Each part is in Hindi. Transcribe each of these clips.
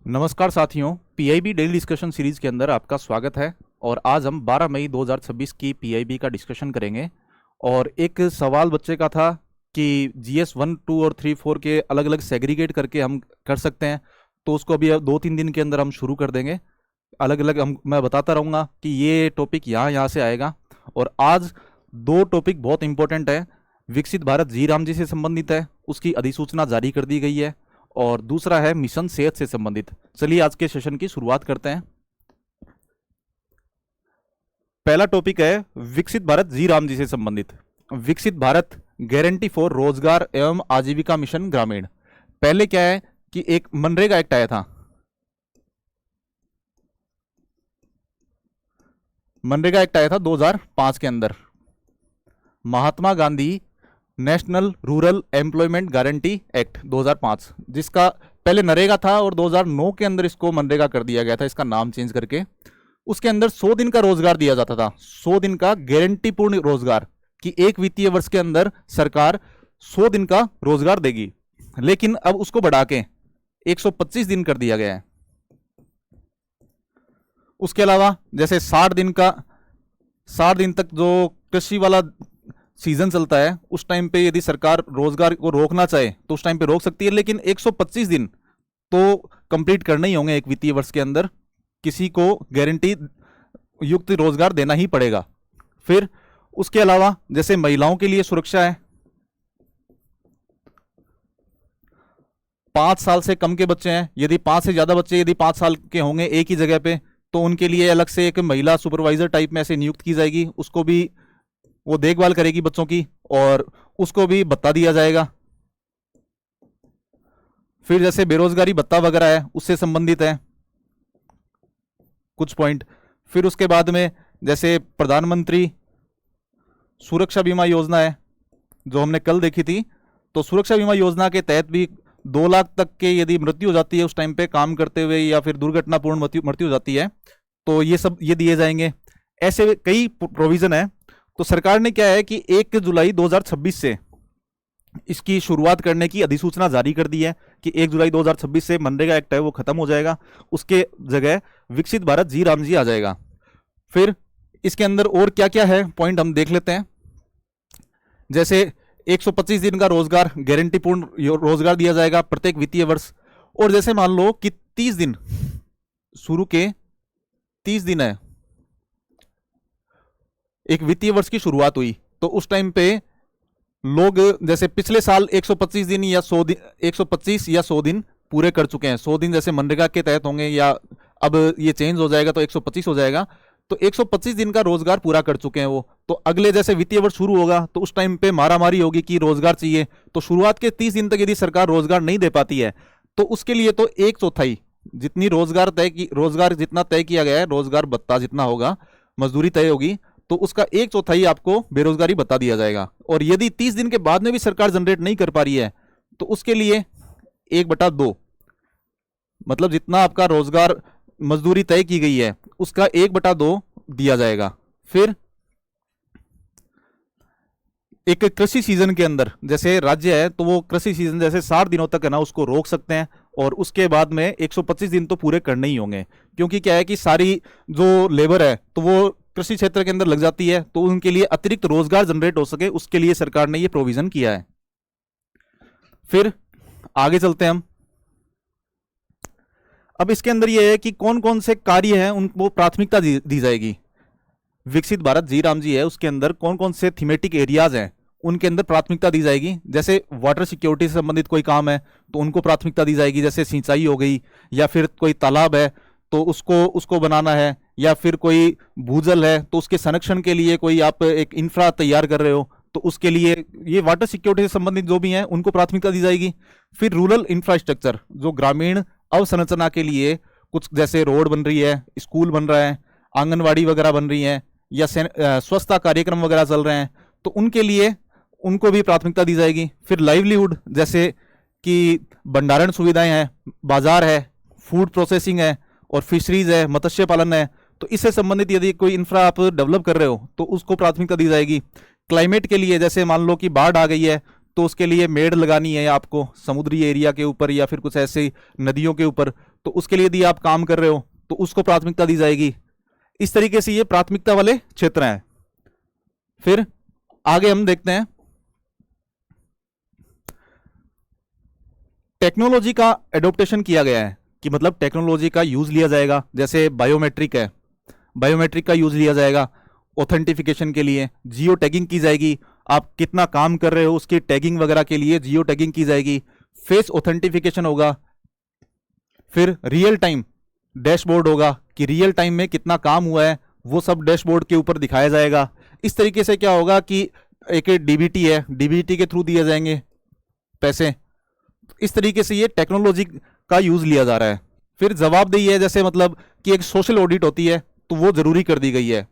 नमस्कार साथियों, पीआईबी डेली डिस्कशन सीरीज के अंदर आपका स्वागत है। और आज हम 12 मई 2026 की पीआईबी का डिस्कशन करेंगे। और एक सवाल बच्चे का था कि जीएस 1, 2 और 3, 4 के अलग अलग सेग्रीगेट करके हम कर सकते हैं। तो उसको अभी 2-3 दिन के अंदर हम शुरू कर देंगे। अलग अलग मैं बताता रहूँगा कि ये टॉपिक यहाँ से आएगा। और आज दो टॉपिक बहुत इंपॉर्टेंट है। विकसित भारत जी राम जी से संबंधित है, उसकी अधिसूचना जारी कर दी गई है। और दूसरा है मिशन सेहत से संबंधित। चलिए आज के सेशन की शुरुआत करते हैं। पहला टॉपिक है विकसित भारत जी राम जी से संबंधित। विकसित भारत गारंटी फॉर रोजगार एवं आजीविका मिशन ग्रामीण। पहले क्या है कि एक मनरेगा एक्ट आया था। मनरेगा एक्ट आया था 2005 के अंदर। Mahatma Gandhi national rural employment guarantee act 2005, जिसका पहले नरेगा था और 2009 के अंदर इसको मनरेगा कर दिया गया था, इसका नाम चेंज करके। उसके अंदर 100 दिन का रोजगार दिया जाता था, 100 दिन का गारंटी पूर्ण रोजगार, कि एक वित्तीय वर्ष के अंदर सरकार 100 दिन का रोजगार देगी। लेकिन अब उसको बढ़ा के 125 दिन कर दिया गया है। उसके अलावा जैसे 60 दिन तक जो कृषि वाला सीजन चलता है, उस टाइम पे यदि सरकार रोजगार को रोकना चाहे तो उस टाइम पे रोक सकती है। लेकिन 125 दिन तो कंप्लीट करने ही होंगे एक वित्तीय वर्ष के अंदर, किसी को गारंटी युक्त रोजगार देना ही पड़ेगा। फिर उसके अलावा जैसे महिलाओं के लिए सुरक्षा है, 5 साल से कम के बच्चे हैं, यदि 5 से ज्यादा बच्चे यदि 5 साल के होंगे एक ही जगह पे, तो उनके लिए अलग से एक महिला सुपरवाइजर टाइप में ऐसे नियुक्त की जाएगी। उसको भी वो देखभाल करेगी बच्चों की, और उसको भी भत्ता दिया जाएगा। फिर जैसे बेरोजगारी भत्ता वगैरह है, उससे संबंधित है कुछ पॉइंट। फिर उसके बाद में जैसे प्रधानमंत्री सुरक्षा बीमा योजना है, जो हमने कल देखी थी। तो सुरक्षा बीमा योजना के तहत भी 2 लाख तक के यदि मृत्यु हो जाती है उस टाइम पे काम करते हुए, या फिर दुर्घटनापूर्ण मृत्यु हो जाती है, तो ये सब ये दिए जाएंगे। ऐसे कई प्रोविजन है। तो सरकार ने क्या है कि 1 जुलाई 2026 से इसकी शुरुआत करने की अधिसूचना जारी कर दी है कि 1 जुलाई 2026 से मनरेगा एक्ट है वो खत्म हो जाएगा, उसके जगह विकसित भारत जी राम जी आ जाएगा। फिर इसके अंदर और क्या क्या है पॉइंट हम देख लेते हैं। जैसे 125 दिन का रोजगार, गारंटी पूर्ण रोजगार दिया जाएगा प्रत्येक वित्तीय वर्ष। और जैसे मान लो कि 30 दिन शुरू के 30 दिन है, एक वित्तीय वर्ष की शुरुआत हुई, तो उस टाइम पे लोग जैसे पिछले साल 125 दिन या 100 दिन, 125 या 100 दिन पूरे कर चुके हैं। 100 दिन जैसे मनरेगा के तहत होंगे, या अब ये चेंज हो जाएगा तो 125 हो जाएगा। तो 125 दिन का रोजगार पूरा कर चुके हैं वो। तो अगले जैसे वित्तीय वर्ष शुरू होगा तो उस टाइम पे मारामारी होगी कि रोजगार चाहिए। तो शुरुआत के 30 दिन तक यदि सरकार रोजगार नहीं दे पाती है, तो उसके लिए तो 1/4 जितनी रोजगार जितना तय किया गया है, रोजगार भत्ता जितना होगा, मजदूरी तय होगी, तो उसका 1/4 आपको बेरोजगारी भत्ता दिया जाएगा। और यदि 30 दिन के बाद में भी सरकार जनरेट नहीं कर पा रही है, तो उसके लिए 1/2, मतलब जितना आपका रोजगार मजदूरी तय की गई है उसका 1/2 दिया जाएगा। फिर एक कृषि सीजन के अंदर जैसे राज्य है, तो वो कृषि सीजन जैसे 60 दिनों तक है ना, उसको रोक सकते हैं। और उसके बाद में 125 दिन तो पूरे करने ही होंगे, क्योंकि क्या है कि सारी जो लेबर है तो वो कृषि क्षेत्र के अंदर लग जाती है, तो उनके लिए अतिरिक्त रोजगार जनरेट हो सके, उसके लिए सरकार ने ये प्रोविजन किया है। फिर आगे चलते हैं हम। अब इसके अंदर ये है कि कौन कौन से कार्य हैं उनको प्राथमिकता दी जाएगी। विकसित भारत जी राम जी है, उसके अंदर कौन कौन से थीमेटिक एरियाज हैं उनके अंदर प्राथमिकता दी जाएगी। जैसे वाटर सिक्योरिटी से संबंधित कोई काम है तो उनको प्राथमिकता दी जाएगी, जैसे सिंचाई हो गई, या फिर कोई तालाब है तो उसको बनाना है, या फिर कोई भूजल है तो उसके संरक्षण के लिए कोई आप एक इंफ्रा तैयार कर रहे हो, तो उसके लिए ये वाटर सिक्योरिटी से संबंधित जो भी हैं उनको प्राथमिकता दी जाएगी। फिर रूरल इंफ्रास्ट्रक्चर, जो ग्रामीण अवसंरचना के लिए कुछ जैसे रोड बन रही है, स्कूल बन रहा है, आंगनवाड़ी वगैरह बन रही है, या स्वच्छता कार्यक्रम वगैरह चल रहे हैं, तो उनके लिए उनको भी प्राथमिकता दी जाएगी। फिर लाइवलीहुड, जैसे कि भंडारण सुविधाएं हैं, बाजार है, फूड प्रोसेसिंग है, और फिशरीज है, मत्स्य पालन है, तो इससे संबंधित यदि कोई इंफ्रा आप डेवलप कर रहे हो तो उसको प्राथमिकता दी जाएगी। क्लाइमेट के लिए जैसे मान लो कि बाढ़ आ गई है तो उसके लिए मेड़ लगानी है आपको समुद्री एरिया के ऊपर या फिर कुछ ऐसे नदियों के ऊपर, तो उसके लिए यदि आप काम कर रहे हो तो उसको प्राथमिकता दी जाएगी। इस तरीके से ये प्राथमिकता वाले क्षेत्र हैं। फिर आगे हम देखते हैं टेक्नोलॉजी का एडॉप्टेशन किया गया है कि मतलब टेक्नोलॉजी का यूज लिया जाएगा। जैसे बायोमेट्रिक है, बायोमेट्रिक का यूज लिया जाएगा ऑथेंटिफिकेशन के लिए, जियो टैगिंग की जाएगी, आप कितना काम कर रहे हो उसकी टैगिंग वगैरह के लिए जियो टैगिंग की जाएगी, फेस ऑथेंटिफिकेशन होगा, फिर रियल टाइम डैशबोर्ड होगा कि रियल टाइम में कितना काम हुआ है वो सब डैशबोर्ड के ऊपर दिखाया जाएगा। इस तरीके से क्या होगा कि एक डीबीटी है, डीबीटी के थ्रू दिए जाएंगे पैसे। इस तरीके से ये टेक्नोलॉजी का यूज लिया जा रहा है। फिर जवाबदेही है, जैसे मतलब कि एक सोशल ऑडिट होती है तो वो जरूरी कर दी गई है।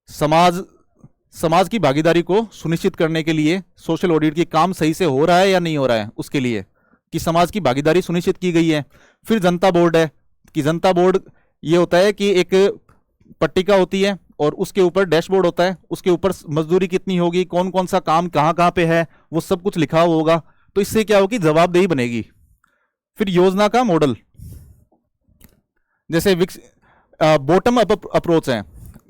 समाज की भागीदारी को सुनिश्चित करने के लिए सोशल ऑडिट की काम सही से हो रहा है या नहीं हो रहा है उसके लिए कि समाज की भागीदारी सुनिश्चित की गई है। फिर जनता बोर्ड है कि जनता बोर्ड ये होता है कि एक पट्टिका होती है और उसके ऊपर डैशबोर्ड होता है, उसके ऊपर मजदूरी कितनी होगी, कौन कौन सा काम कहाँ कहाँ पे है, वो सब कुछ लिखा हुआ होगा। तो इससे क्या होगी, जवाबदेही बनेगी। फिर योजना का मॉडल, जैसे बॉटम अप अप्रोच है,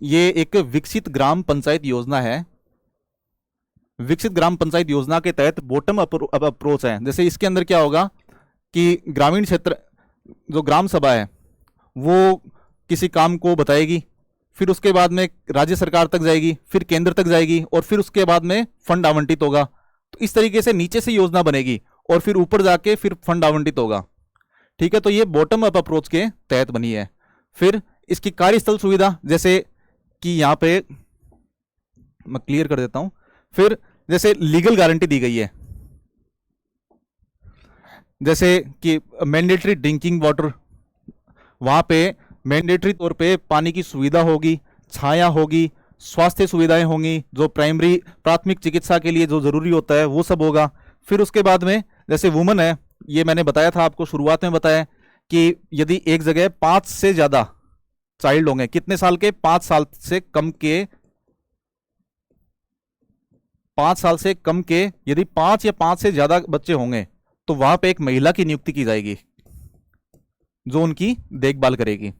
ये एक विकसित ग्राम पंचायत योजना है। विकसित ग्राम पंचायत योजना के तहत बॉटम अप अप्रोच है। जैसे इसके अंदर क्या होगा कि ग्रामीण क्षेत्र जो ग्राम सभा है वो किसी काम को बताएगी, फिर उसके बाद में राज्य सरकार तक जाएगी, फिर केंद्र तक जाएगी और फिर उसके बाद में फंड आवंटित होगा। तो इस तरीके से नीचे से योजना बनेगी और फिर ऊपर जाके फिर फंड आवंटित होगा। ठीक है, तो ये बॉटम अप अप्रोच के तहत बनी है। फिर इसकी कार्यस्थल सुविधा, जैसे कि यहाँ पे मैं क्लियर कर देता हूं। फिर जैसे लीगल गारंटी दी गई है, जैसे कि मैंडेटरी ड्रिंकिंग वाटर, वहां पे मैंडेटरी तौर पे पानी की सुविधा होगी, छाया होगी, स्वास्थ्य सुविधाएं होंगी, जो प्राथमिक चिकित्सा के लिए जो जरूरी होता है वो सब होगा। फिर उसके बाद में जैसे वुमन है, ये मैंने बताया था आपको शुरुआत में बताया कि यदि एक जगह 5 से ज्यादा चाइल्ड होंगे, कितने साल के, 5 साल से कम के, 5 साल से कम के यदि 5 या 5 से ज्यादा बच्चे होंगे तो वहां पे एक महिला की नियुक्ति की जाएगी जो उनकी देखभाल करेगी।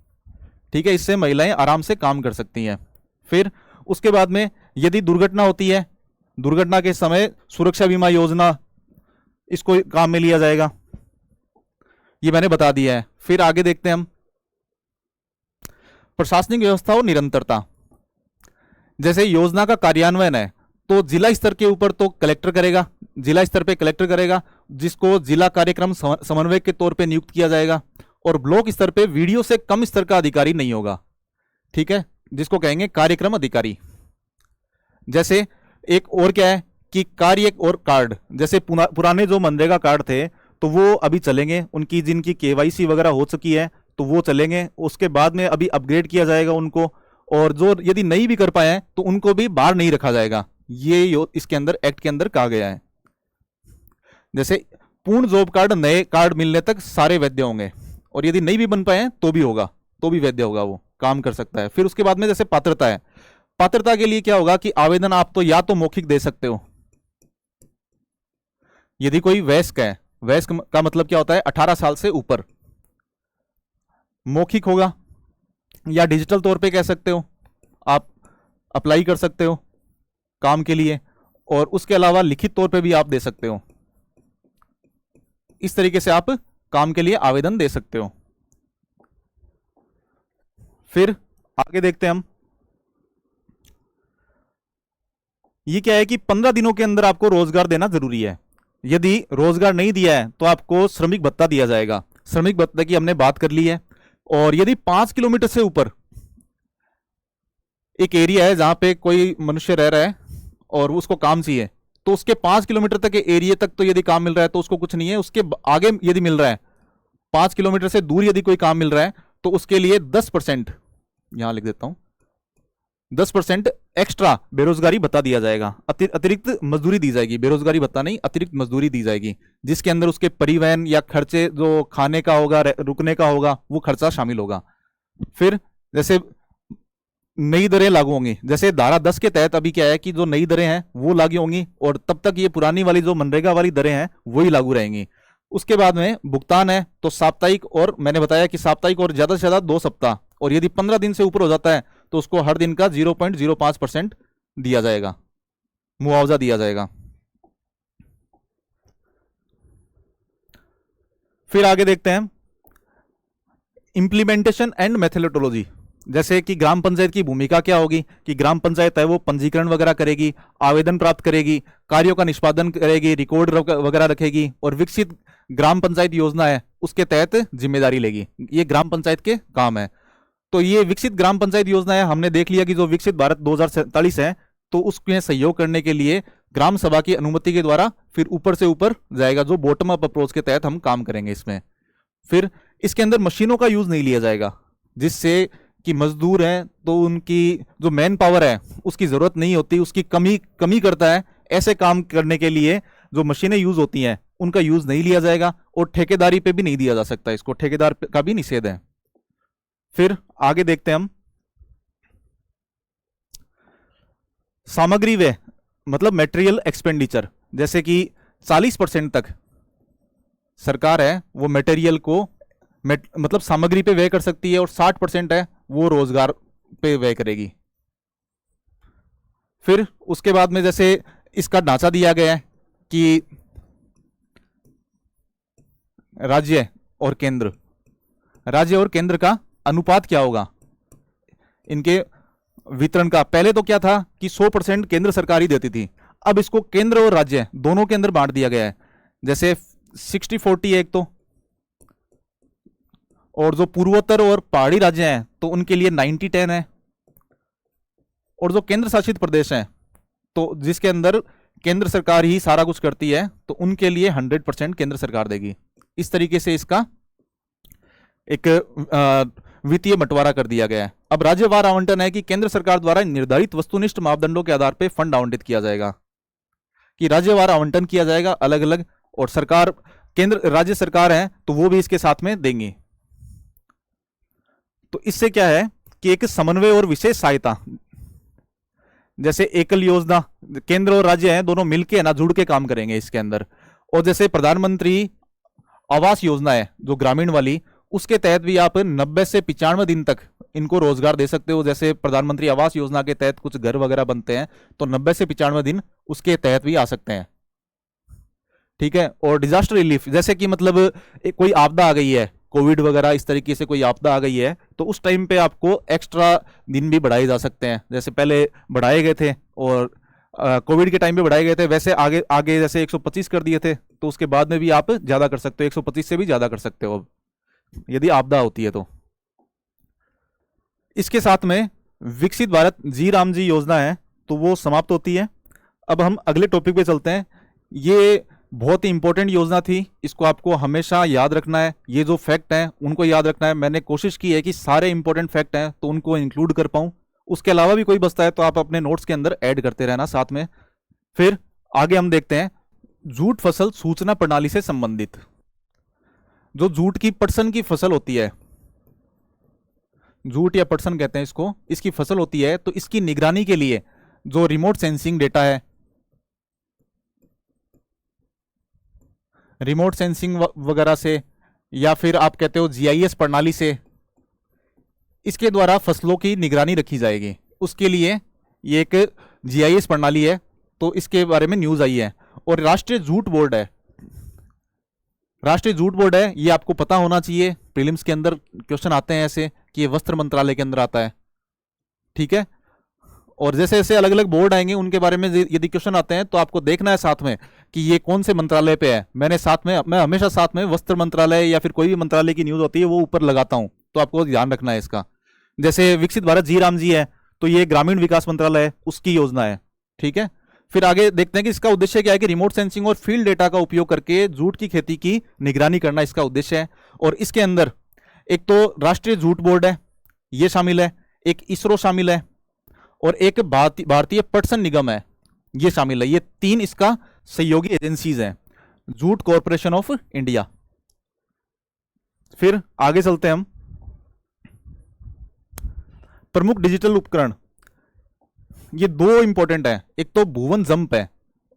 ठीक है, इससे महिलाएं आराम से काम कर सकती हैं। फिर उसके बाद में यदि दुर्घटना होती है, दुर्घटना के समय सुरक्षा बीमा योजना, इसको काम में लिया जाएगा, ये मैंने बता दिया है। फिर आगे देखते हैं हम प्रशासनिक व्यवस्था और निरंतरता। जैसे योजना का कार्यान्वयन है तो जिला स्तर के ऊपर तो कलेक्टर करेगा, जिला स्तर पे कलेक्टर करेगा, जिसको जिला कार्यक्रम समन्वयक के तौर पे नियुक्त किया जाएगा। और ब्लॉक स्तर पे वीडियो से कम स्तर का अधिकारी नहीं होगा। ठीक है, जिसको कहेंगे कार्यक्रम अधिकारी। जैसे एक और क्या है कि कार्य और कार्ड, जैसे पुराने जो मनरेगा कार्ड थे तो वो अभी चलेंगे, उनकी जिनकी केवाईसी वगैरह हो चुकी है तो वो चलेंगे। उसके बाद में अभी अपग्रेड किया जाएगा उनको, और जो यदि नहीं भी कर पाए हैं तो उनको भी बाहर नहीं रखा जाएगा। ये इसके अंदर एक्ट के अंदर कहा गया है। जैसे पूर्ण जॉब कार्ड नए कार्ड मिलने तक सारे वैध होंगे, और यदि नहीं भी बन पाए तो भी होगा, तो भी वैध होगा, वो काम कर सकता है। फिर उसके बाद में जैसे पात्रता है, पात्रता के लिए क्या होगा कि आवेदन आप तो या तो मौखिक दे सकते हो, यदि कोई वयस्क है, वयस्क का मतलब क्या होता है 18 साल से ऊपर, मौखिक होगा, या डिजिटल तौर पे कह सकते हो, आप अप्लाई कर सकते हो काम के लिए, और उसके अलावा लिखित तौर पे भी आप दे सकते हो। इस तरीके से आप काम के लिए आवेदन दे सकते हो। फिर आगे देखते हैं हम, ये क्या है कि 15 दिनों के अंदर आपको रोजगार देना जरूरी है। यदि रोजगार नहीं दिया है तो आपको श्रमिक भत्ता दिया जाएगा। श्रमिक भत्ता की हमने बात कर ली है। और यदि 5 किलोमीटर से ऊपर एक एरिया है जहां पे कोई मनुष्य रह रहा है और उसको काम चाहिए, तो उसके 5 किलोमीटर तक के एरिया तक तो यदि काम मिल रहा है तो उसको कुछ नहीं है। उसके आगे यदि मिल रहा है, 5 किलोमीटर से दूर यदि कोई काम मिल रहा है तो उसके लिए 10%, यहां लिख देता हूं, 10% एक्स्ट्रा बेरोजगारी भत्ता दिया जाएगा, अतिरिक्त मजदूरी दी जाएगी। बेरोजगारी भत्ता नहीं, अतिरिक्त मजदूरी दी जाएगी, जिसके अंदर उसके परिवहन या खर्चे जो खाने का होगा, रुकने का होगा, वो खर्चा शामिल होगा। फिर जैसे नई दरें लागू होंगी, जैसे धारा 10 के तहत अभी क्या है कि जो नई दरें हैं वो लागू होंगी, और तब तक ये पुरानी वाली जो मनरेगा वाली दरें हैं वही लागू रहेंगी। उसके बाद में भुगतान है तो साप्ताहिक, और मैंने बताया कि साप्ताहिक और ज्यादा से ज्यादा 2 सप्ताह, और यदि 15 दिन से ऊपर हो जाता है तो उसको हर दिन का 0.05% दिया जाएगा, मुआवजा दिया जाएगा। फिर आगे देखते हैं इंप्लीमेंटेशन एंड मेथोडोलॉजी। जैसे कि ग्राम पंचायत की भूमिका क्या होगी, कि ग्राम पंचायत है वो पंजीकरण वगैरह करेगी, आवेदन प्राप्त करेगी, कार्यों का निष्पादन करेगी, रिकॉर्ड वगैरह रखेगी, और विकसित ग्राम पंचायत योजना है उसके तहत जिम्मेदारी लेगी। ये ग्राम पंचायत के काम है। तो ये विकसित ग्राम पंचायत योजना है, हमने देख लिया कि जो विकसित भारत 2047 है, तो उसमें सहयोग करने के लिए ग्राम सभा की अनुमति के द्वारा फिर ऊपर से ऊपर जाएगा, जो बॉटम अप अप्रोच के तहत हम काम करेंगे इसमें। फिर इसके अंदर मशीनों का यूज नहीं लिया जाएगा, जिससे कि मजदूर हैं तो उनकी जो मैन पावर है उसकी जरूरत नहीं होती, उसकी कमी करता है। ऐसे काम करने के लिए जो मशीनें यूज होती हैं उनका यूज नहीं लिया जाएगा, और ठेकेदारी पे भी नहीं दिया जा सकता, इसको ठेकेदार का भी निषेध है। फिर आगे देखते हैं हम सामग्री व्यय, मतलब मटेरियल एक्सपेंडिचर। जैसे कि 40% तक सरकार है वो मटेरियल को मतलब सामग्री पे व्यय कर सकती है, और 60% है वो रोजगार पे व्यय करेगी। फिर उसके बाद में जैसे इसका ढांचा दिया गया है कि राज्य और केंद्र का अनुपात क्या होगा इनके वितरण का। पहले तो क्या था कि 100% केंद्र सरकार ही देती थी, अब इसको केंद्र और राज्य दोनों के अंदर बांट दिया गया है। जैसे 60-40 है एक तो, और जो पूर्वोत्तर और पहाड़ी राज्य हैं तो उनके लिए 90-10 है, और जो केंद्र शासित प्रदेश हैं तो जिसके अंदर केंद्र सरकार ही सारा कुछ करती है तो उनके लिए 100% केंद्र सरकार देगी। इस तरीके से इसका एक वित्तीय बंटवारा कर दिया गया है। अब राज्यवार आवंटन है कि केंद्र सरकार द्वारा निर्धारित वस्तुनिष्ठ मापदंडों के आधार पर फंड आवंटित किया जाएगा, कि राज्यवार आवंटन किया जाएगा अलग अलग, और सरकार केंद्र राज्य सरकार है तो वो भी इसके साथ में देंगी। तो इससे क्या है कि एक समन्वय और विशेष सहायता, जैसे एकल योजना केंद्र और राज्य हैं दोनों मिलके ना जुड़ के काम करेंगे इसके अंदर। और जैसे प्रधानमंत्री आवास योजना है जो ग्रामीण वाली, उसके तहत भी आप 90 से 95 दिन तक इनको रोजगार दे सकते हो। जैसे प्रधानमंत्री आवास योजना के तहत कुछ घर वगैरह बनते हैं तो 90 से 95 दिन उसके तहत भी आ सकते हैं, ठीक है। और डिजास्टर रिलीफ, जैसे कि मतलब कोई आपदा आ गई है, कोविड वगैरह इस तरीके से कोई आपदा आ गई है, तो उस टाइम पे आपको एक्स्ट्रा दिन भी बढ़ाए जा सकते हैं। जैसे पहले बढ़ाए गए थे और कोविड के टाइम पे बढ़ाए गए थे, वैसे आगे आगे जैसे 125 कर दिए थे, तो उसके बाद में भी आप ज्यादा कर सकते हो, 125 से भी ज्यादा कर सकते हो अब यदि आपदा होती है तो। इसके साथ में विकसित भारत जी राम जी योजना है तो वो समाप्त होती है। अब हम अगले टॉपिक पे चलते हैं। ये बहुत ही इंपॉर्टेंट योजना थी, इसको आपको हमेशा याद रखना है। ये जो फैक्ट हैं उनको याद रखना है। मैंने कोशिश की है कि सारे इंपॉर्टेंट फैक्ट हैं तो उनको इंक्लूड कर पाऊं, उसके अलावा भी कोई बचता है तो आप अपने नोट्स के अंदर ऐड करते रहना साथ में। फिर आगे हम देखते हैं जूट फसल सूचना प्रणाली से संबंधित। जो जूट की पटसन की फसल होती है, जूट या पटसन कहते हैं इसको, इसकी फसल होती है, तो इसकी निगरानी के लिए जो रिमोट सेंसिंग डेटा है, रिमोट सेंसिंग वगैरह से, या फिर आप कहते हो जीआईएस प्रणाली से, इसके द्वारा फसलों की निगरानी रखी जाएगी। उसके लिए ये एक जीआईएस प्रणाली है, तो इसके बारे में न्यूज आई है। और राष्ट्रीय जूट बोर्ड है, राष्ट्रीय जूट बोर्ड है, ये आपको पता होना चाहिए। प्रीलिम्स के अंदर क्वेश्चन आते हैं ऐसे कि ये वस्त्र मंत्रालय के अंदर आता है, ठीक है। और जैसे जैसे अलग अलग बोर्ड आएंगे उनके बारे में यदि क्वेश्चन आते हैं तो आपको देखना है साथ में कि ये कौन से मंत्रालय पे है। मैं हमेशा साथ में वस्त्र मंत्रालय या फिर कोई भी मंत्रालय की न्यूज होती है वो ऊपर लगाता हूं, तो आपको ध्यान रखना है इसका। जैसे विकसित भारत जी राम जी है तो ये ग्रामीण विकास मंत्रालय है, उसकी योजना है, ठीक है। फिर आगे देखते हैं कि इसका उद्देश्य क्या है, कि रिमोट सेंसिंग और फील्ड डेटा का उपयोग करके जूट की खेती की निगरानी करना इसका उद्देश्य है। और इसके अंदर एक तो राष्ट्रीय जूट बोर्ड है, ये शामिल है, एक इसरो शामिल है, और एक भारतीय पटसन निगम है, ये शामिल है। ये 3 इसका सहयोगी एजेंसीज हैं, जूट कॉरपोरेशन ऑफ इंडिया। फिर आगे चलते हैं हम, प्रमुख डिजिटल उपकरण, ये 2 इंपॉर्टेंट है, एक तो भुवन जंप है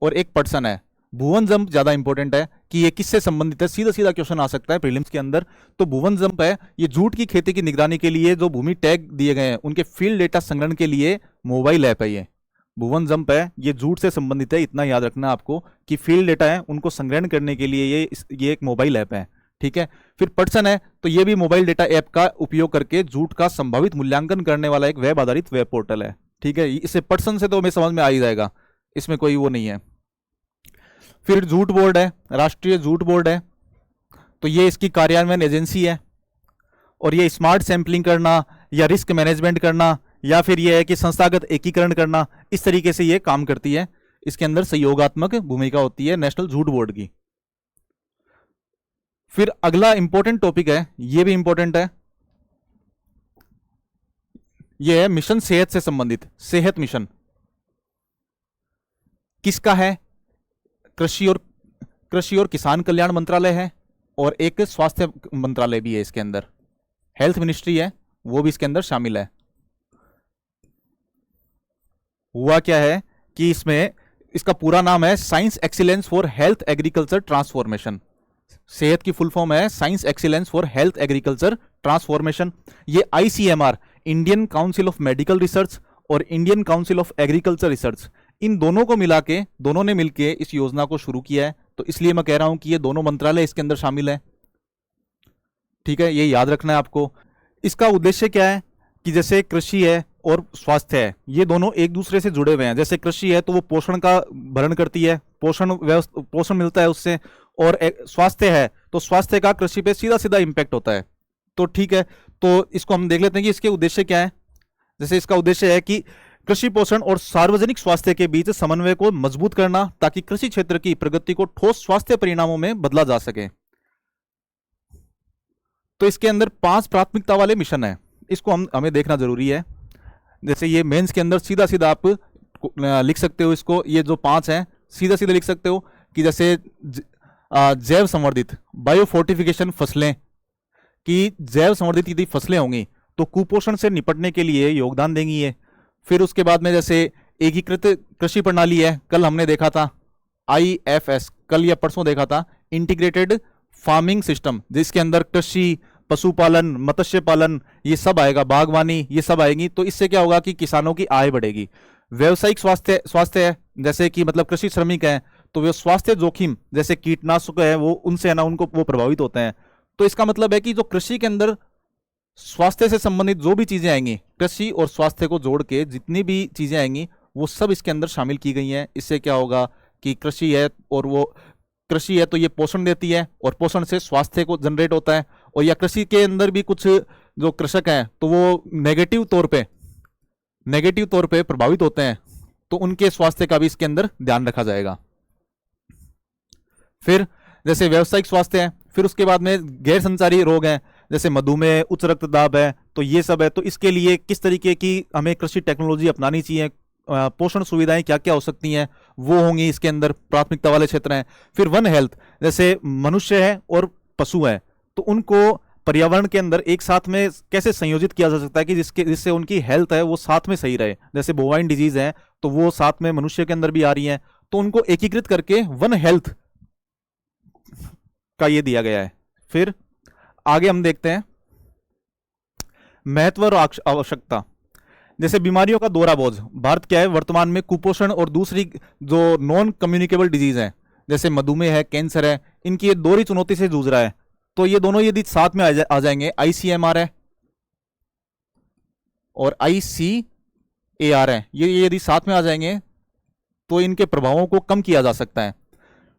और एक पटसन है। भुवन जंप ज्यादा इंपॉर्टेंट है कि ये किससे संबंधित है, सीधा सीधा क्वेश्चन आ सकता है प्रीलिम्स के अंदर। तो भुवन जंप है, ये जूट की खेती की निगरानी के लिए जो भूमि टैग दिए गए हैं उनके फील्ड डेटा संग्रहण के लिए मोबाइल ऐप है। ये भुवन जंप है, ये जूट से संबंधित है, इतना याद रखना आपको कि फील्ड डेटा है उनको संग्रहण करने के लिए ये एक मोबाइल ऐप है, ठीक है। फिर पटसन है, तो ये भी मोबाइल डेटा ऐप का उपयोग करके जूट का संभावित मूल्यांकन करने वाला एक वेब आधारित वेब पोर्टल है, ठीक है। इसे पटसन से तो हमें समझ में आ ही जाएगा, इसमें कोई वो नहीं है। फिर जूट बोर्ड है, राष्ट्रीय जूट बोर्ड है, तो ये इसकी कार्यान्वयन एजेंसी है, और ये स्मार्ट सैंपलिंग करना या रिस्क मैनेजमेंट करना या फिर ये है कि संस्थागत एकीकरण करना, इस तरीके से ये काम करती है। इसके अंदर सहयोगात्मक भूमिका होती है नेशनल जूट बोर्ड की। फिर अगला इंपॉर्टेंट टॉपिक है, ये भी इंपॉर्टेंट है, ये है मिशन सेहत से संबंधित। सेहत मिशन किसका है? कृषि और किसान कल्याण मंत्रालय है, और एक स्वास्थ्य मंत्रालय भी है इसके अंदर, हेल्थ मिनिस्ट्री है, वो भी इसके अंदर शामिल है। हुआ क्या है कि इसमें इसका पूरा नाम है science excellence for health agriculture transformation. सेहत की फुल फॉर्म है science excellence for health agriculture transformation. ये ICMR, Indian council of medical research, और Indian council of agriculture research, इन दोनों को मिला के, दोनों ने मिलके इस योजना को शुरू किया है। तो इसलिए मैं कह रहा हूं कि ये दोनों मंत्रालय इसके अंदर शामिल है, ठीक है, ये याद रखना है आपको। इसका उद्देश्य क्या है कि जैसे कृषि है और स्वास्थ्य है, ये दोनों एक दूसरे से जुड़े हुए हैं। जैसे कृषि है तो वो पोषण का भरण करती है, पोषण मिलता है उससे, और स्वास्थ्य है तो स्वास्थ्य का कृषि पे सीधा सीधा इंपैक्ट होता है। तो ठीक है, तो इसको हम देख लेते हैं कि इसके उद्देश्य क्या है। जैसे इसका उद्देश्य है कि कृषि पोषण और सार्वजनिक स्वास्थ्य के बीच समन्वय को मजबूत करना, ताकि कृषि क्षेत्र की प्रगति को ठोस स्वास्थ्य परिणामों में बदला जा सके। तो इसके अंदर 5 प्राथमिकता वाले मिशन है, इसको हमें देखना जरूरी है। जैसे ये मेंस के अंदर सीधा सीधा आप लिख सकते हो इसको, ये जो 5 हैं सीधा सीधा लिख सकते हो कि जैसे जैव संवर्धित बायोफोर्टिफिकेशन फसलें, कि जैव संवर्धित यदि फसलें होंगी तो कुपोषण से निपटने के लिए योगदान देंगी ये। फिर उसके बाद में जैसे एकीकृत कृषि प्रणाली है, कल हमने देखा था IFS, कल या परसों देखा था, इंटीग्रेटेड फार्मिंग सिस्टम, जिसके अंदर कृषि, पशुपालन, मत्स्य पालन, ये सब आएगा, बागवानी, ये सब आएगी। तो इससे क्या होगा कि किसानों की आय बढ़ेगी। व्यवसायिक स्वास्थ्य है, जैसे कि मतलब कृषि श्रमिक हैं तो वे स्वास्थ्य जोखिम जैसे कीटनाशक है वो उनसे है ना, उनको वो प्रभावित होते हैं। तो इसका मतलब है कि जो कृषि के अंदर स्वास्थ्य से संबंधित जो भी चीजें आएंगी, कृषि और स्वास्थ्य को जोड़ के जितनी भी चीजें आएंगी वो सब इसके अंदर शामिल की गई हैं। इससे क्या होगा कि कृषि है, और वो कृषि है तो ये पोषण देती है, और पोषण से स्वास्थ्य को जनरेट होता है। और या कृषि के अंदर भी कुछ जो कृषक हैं तो वो नेगेटिव तौर पे प्रभावित होते हैं, तो उनके स्वास्थ्य का भी इसके अंदर ध्यान रखा जाएगा। फिर जैसे व्यावसायिक स्वास्थ्य है, फिर उसके बाद में गैर संचारी रोग हैं, जैसे मधुमेह, उच्च रक्तदाब है, तो ये सब है। तो इसके लिए किस तरीके की हमें कृषि टेक्नोलॉजी अपनानी चाहिए, पोषण सुविधाएं क्या क्या हो सकती हैं, वो होंगी इसके अंदर, प्राथमिकता वाले क्षेत्र हैं। फिर वन हेल्थ, जैसे मनुष्य है और पशु है तो उनको पर्यावरण के अंदर एक साथ में कैसे संयोजित किया जा सकता है कि जिससे उनकी हेल्थ है वो साथ में सही रहे। जैसे बोवाइन डिजीज है तो वो साथ में मनुष्य के अंदर भी आ रही है, तो उनको एकीकृत करके वन हेल्थ का ये दिया गया है। फिर आगे हम देखते हैं महत्व और आवश्यकता। जैसे बीमारियों का दोहरा बोझ, भारत क्या है वर्तमान में कुपोषण और दूसरी जो नॉन कम्युनिकेबल डिजीज है जैसे मधुमेह है, कैंसर है, इनकी ये दोहरी चुनौती से जूझ रहा है। तो ये दोनों यदि साथ में आ जाएंगे, ICMR है और ICAR है, ये यदि साथ में आ जाएंगे तो इनके प्रभावों को कम किया जा सकता है।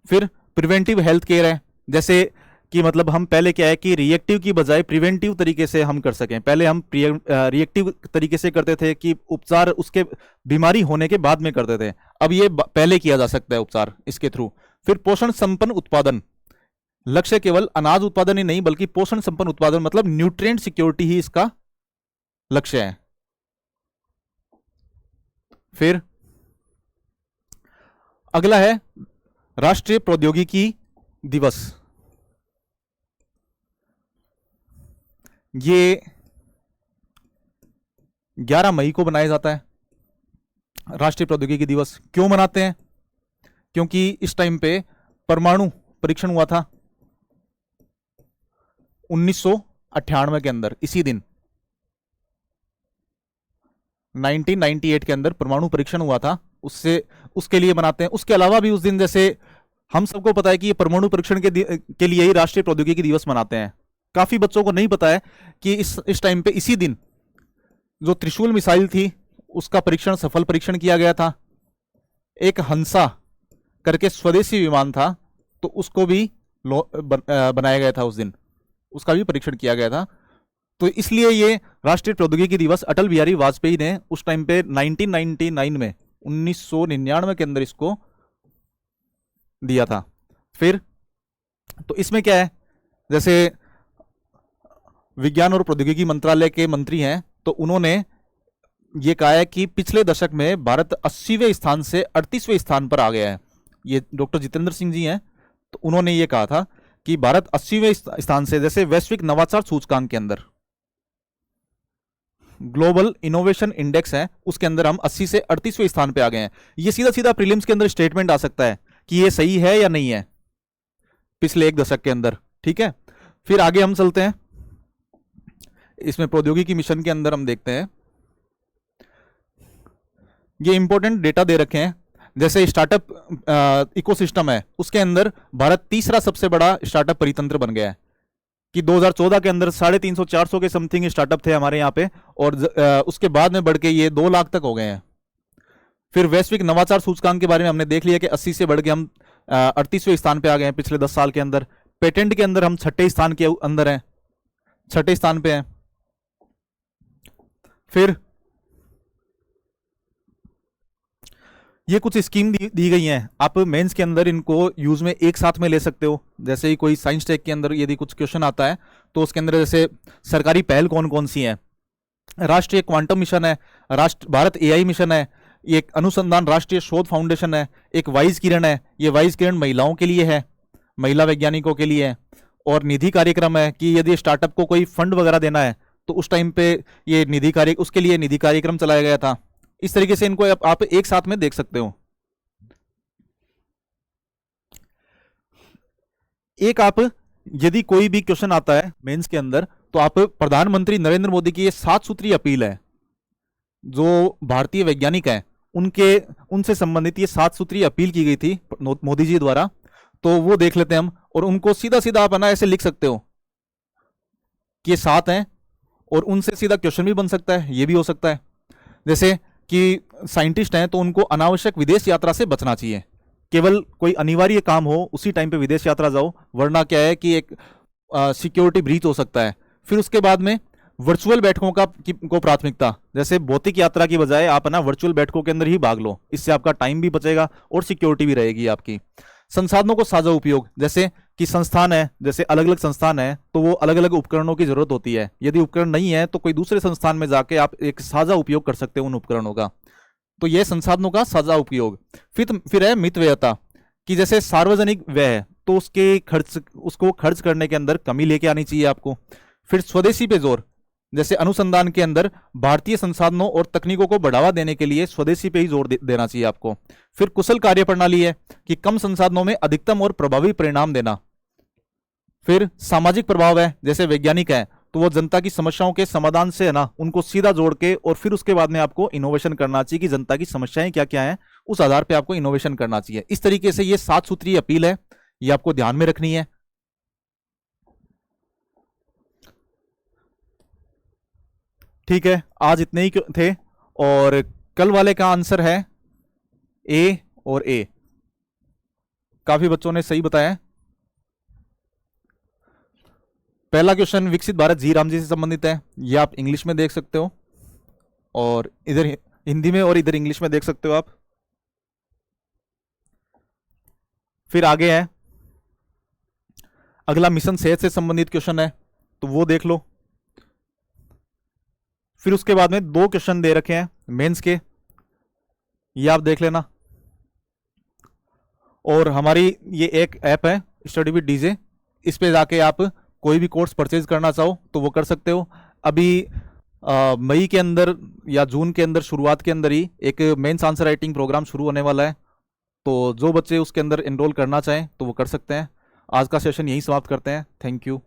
फिर प्रिवेंटिव हेल्थ केयर है, जैसे कि मतलब हम पहले क्या है कि रिएक्टिव की बजाय प्रिवेंटिव तरीके से हम कर सकें। पहले हम रिएक्टिव तरीके से करते थे कि उपचार उसके बीमारी होने के बाद में करते थे, अब ये पहले किया जा सकता है उपचार इसके थ्रू। फिर पोषण संपन्न उत्पादन, लक्ष्य केवल अनाज उत्पादन ही नहीं बल्कि पोषण संपन्न उत्पादन, मतलब न्यूट्रिएंट सिक्योरिटी ही इसका लक्ष्य है। फिर अगला है राष्ट्रीय प्रौद्योगिकी दिवस। ये 11 मई को मनाया जाता है राष्ट्रीय प्रौद्योगिकी दिवस। क्यों मनाते हैं? क्योंकि इस टाइम पे परमाणु परीक्षण हुआ था 1998 के अंदर, इसी दिन 1998 के अंदर परमाणु परीक्षण हुआ था, उससे उसके लिए मनाते हैं। उसके अलावा भी उस दिन, जैसे हम सबको पता है कि ये परमाणु परीक्षण के लिए ही राष्ट्रीय प्रौद्योगिकी दिवस मनाते हैं। काफी बच्चों को नहीं पता है कि इस टाइम पे, इसी दिन जो त्रिशूल मिसाइल थी उसका परीक्षण, सफल परीक्षण किया गया था। एक हंसा करके स्वदेशी विमान था, तो उसको भी बनाया गया था उस दिन, उसका भी परीक्षण किया गया था। तो इसलिए ये राष्ट्रीय प्रौद्योगिकी दिवस अटल बिहारी वाजपेयी ने उस टाइम पे 1999 में, 1999 के अंदर इसको दिया था। फिर तो इसमें क्या है, जैसे विज्ञान और प्रौद्योगिकी मंत्रालय के मंत्री हैं, तो उन्होंने ये कहा है कि पिछले दशक में भारत 80वें स्थान से 38वें स्थान पर आ गया है। ये डॉक्टर जितेंद्र सिंह जी हैं, तो उन्होंने ये कहा था कि भारत 80वें स्थान से, जैसे वैश्विक नवाचार सूचकांक के अंदर ग्लोबल इनोवेशन इंडेक्स है, उसके अंदर हम 80 से 38वें स्थान पे आ गए हैं। ये सीधा सीधा प्रीलिम्स के अंदर स्टेटमेंट आ सकता है कि ये सही है या नहीं है पिछले एक दशक के अंदर। ठीक है, फिर आगे हम चलते हैं। इसमें प्रौद्योगिकी मिशन के अंदर हम देखते हैं, ये इंपॉर्टेंट डेटा दे रखे हैं। जैसे स्टार्टअप इकोसिस्टम है, उसके अंदर भारत तीसरा सबसे बड़ा स्टार्टअप परितंत्र बन गया है कि 2014 के अंदर 350-400 के समथिंग स्टार्टअप थे हमारे यहाँ पे, और उसके बाद में बढ़ के ये 2 लाख तक हो गए हैं। फिर वैश्विक नवाचार सूचकांक के बारे में हमने देख लिया कि 80 से बढ़ के हम 38वें स्थान पे आ गए हैं पिछले 10 साल के अंदर। पेटेंट के अंदर हम 6ठे स्थान के अंदर हैं, 6ठे स्थान पे हैं। फिर ये कुछ स्कीम दी गई हैं, आप मेंस के अंदर इनको यूज में एक साथ में ले सकते हो। जैसे ही कोई साइंस टेक के अंदर यदि कुछ क्वेश्चन आता है, तो उसके अंदर जैसे सरकारी पहल कौन कौन सी है, राष्ट्रीय क्वांटम मिशन है, राष्ट्र भारत एआई मिशन है, एक अनुसंधान राष्ट्रीय शोध फाउंडेशन है, एक वाइज किरण है, ये वाइज किरण महिलाओं के लिए है, महिला वैज्ञानिकों के लिए है, और निधि कार्यक्रम है कि यदि स्टार्टअप को कोई फंड वगैरह देना है तो उस टाइम पे ये निधि कार्य, उसके लिए निधि कार्यक्रम चलाया गया था। इस तरीके से इनको आप एक साथ में देख सकते हो। एक आप यदि कोई भी क्वेश्चन आता है मेंस के अंदर, तो आप प्रधानमंत्री नरेंद्र मोदी की ये 7 सूत्रीय अपील है, जो भारतीय वैज्ञानिक हैं उनसे संबंधित ये 7 सूत्रीय अपील की गई थी मोदी जी द्वारा, तो वो देख लेते हैं हम। और उनको सीधा सीधा आप ना ऐसे लिख सकते हो कि ये 7 हैं, और उनसे सीधा क्वेश्चन भी बन सकता है, ये भी हो सकता है। जैसे कि साइंटिस्ट हैं तो उनको अनावश्यक विदेश यात्रा से बचना चाहिए, केवल कोई अनिवार्य काम हो उसी टाइम पे विदेश यात्रा जाओ, वरना क्या है कि एक सिक्योरिटी ब्रीच हो सकता है। फिर उसके बाद में वर्चुअल बैठकों को प्राथमिकता, जैसे भौतिक यात्रा की बजाय आप ना वर्चुअल बैठकों के अंदर ही भाग लो, इससे आपका टाइम भी बचेगा और सिक्योरिटी भी रहेगी आपकी। संसाधनों को साझा उपयोग, जैसे कि संस्थान है, जैसे अलग अलग संस्थान है तो वो अलग अलग उपकरणों की जरूरत होती है, यदि उपकरण नहीं है तो कोई दूसरे संस्थान में जाके आप एक साझा उपयोग कर सकते हो उन उपकरणों का, तो यह संसाधनों का साझा उपयोग। फिर है मितव्ययता, कि जैसे सार्वजनिक व्यय है तो उसको खर्च करने के अंदर कमी लेके आनी चाहिए आपको। फिर स्वदेशी पे जोर, जैसे अनुसंधान के अंदर भारतीय संसाधनों और तकनीकों को बढ़ावा देने के लिए स्वदेशी पे ही जोर देना चाहिए आपको। फिर कुशल कार्य प्रणाली है कि कम संसाधनों में अधिकतम और प्रभावी परिणाम देना। फिर सामाजिक प्रभाव है, जैसे वैज्ञानिक है तो वो जनता की समस्याओं के समाधान से है ना उनको सीधा जोड़ के, और फिर उसके बाद में आपको इनोवेशन करना चाहिए कि जनता की समस्याएं क्या क्या हैं, उस आधार पे आपको इनोवेशन करना चाहिए। इस तरीके से ये 7 सूत्रीय अपील है, ये आपको ध्यान में रखनी है। ठीक है, आज इतने ही थे, और कल वाले का आंसर है ए और ए। काफी बच्चों ने सही बताया। पहला क्वेश्चन विकसित भारत जी राम जी से संबंधित है, ये आप इंग्लिश में देख सकते हो, और इधर हिंदी में और इधर इंग्लिश में देख सकते हो आप। फिर आगे है अगला मिशन सेहत से संबंधित क्वेश्चन है, तो वो देख लो। फिर उसके बाद में 2 क्वेश्चन दे रखे हैं मेंस के, ये आप देख लेना। और हमारी ये एक ऐप है स्टडी विद डीजे, इस पे जाके आप कोई भी कोर्स परचेज करना चाहो तो वो कर सकते हो। अभी मई के अंदर या जून के अंदर शुरुआत के अंदर ही एक मेंस आंसर राइटिंग प्रोग्राम शुरू होने वाला है, तो जो बच्चे उसके अंदर एनरोल करना चाहें तो वो कर सकते हैं। आज का सेशन यहीं समाप्त करते हैं। Thank you.